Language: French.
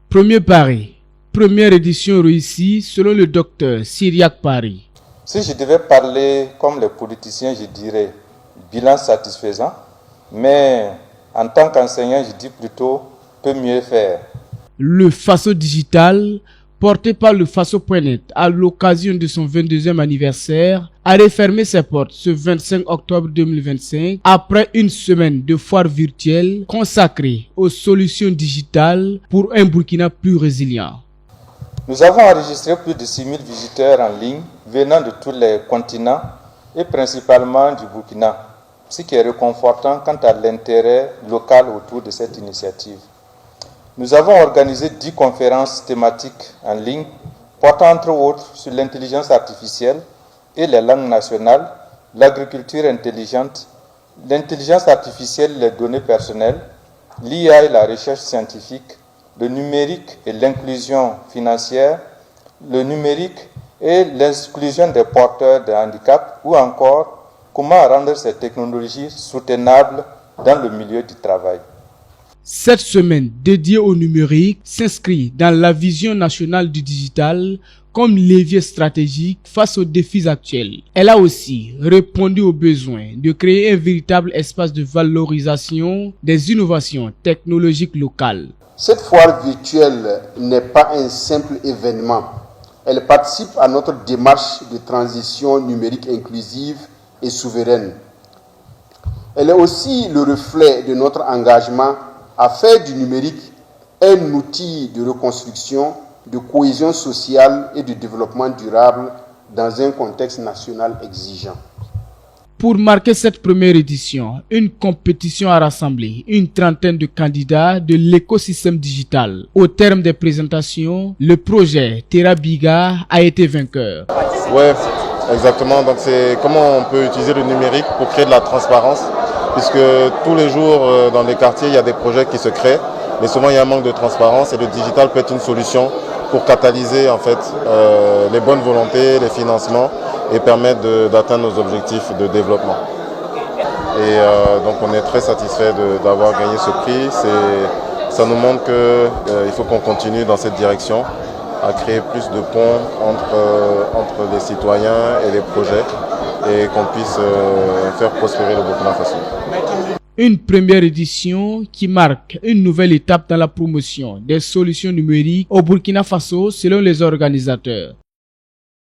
Premier pari, première édition réussie selon le docteur Cyriaque Paris. Si je devais parler comme les politiciens, je dirais bilan satisfaisant, mais en tant qu'enseignant, je dis plutôt peut mieux faire. Le Faso Digital, porté par le Faso.net à l'occasion de son 22e anniversaire, a refermé ses portes ce 25 octobre 2025 après une semaine de foire virtuelle consacrée aux solutions digitales pour un Burkina plus résilient. Nous avons enregistré plus de 6000 visiteurs en ligne venant de tous les continents et principalement du Burkina, ce qui est réconfortant quant à l'intérêt local autour de cette initiative. Nous avons organisé 10 conférences thématiques en ligne portant entre autres sur l'intelligence artificielle et les langues nationales, l'agriculture intelligente, l'intelligence artificielle et les données personnelles, l'IA et la recherche scientifique, le numérique et l'inclusion financière, le numérique et l'inclusion des porteurs de handicap ou encore comment rendre ces technologies soutenables dans le milieu du travail. Cette semaine dédiée au numérique s'inscrit dans la vision nationale du digital comme levier stratégique face aux défis actuels. Elle a aussi répondu au besoin de créer un véritable espace de valorisation des innovations technologiques locales. Cette foire virtuelle n'est pas un simple événement. Elle participe à notre démarche de transition numérique inclusive et souveraine. Elle est aussi le reflet de notre engagement à faire du numérique un outil de reconstruction, de cohésion sociale et de développement durable dans un contexte national exigeant. Pour marquer cette première édition, une compétition a rassemblé une trentaine de candidats de l'écosystème digital. Au terme des présentations, le projet TerraBiga a été vainqueur. Ouais, exactement. Donc c'est comment on peut utiliser le numérique pour créer de la transparence, puisque tous les jours dans les quartiers, il y a des projets qui se créent, mais souvent il y a un manque de transparence et le digital peut être une solution pour catalyser en fait les bonnes volontés, les financements et permettre d'atteindre nos objectifs de développement. Et donc on est très satisfait d'avoir gagné ce prix. Ça nous montre qu'il faut qu'on continue dans cette direction, à créer plus de ponts entre les citoyens et les projets et qu'on puisse faire prospérer le Burkina Faso. Une première édition qui marque une nouvelle étape dans la promotion des solutions numériques au Burkina Faso selon les organisateurs.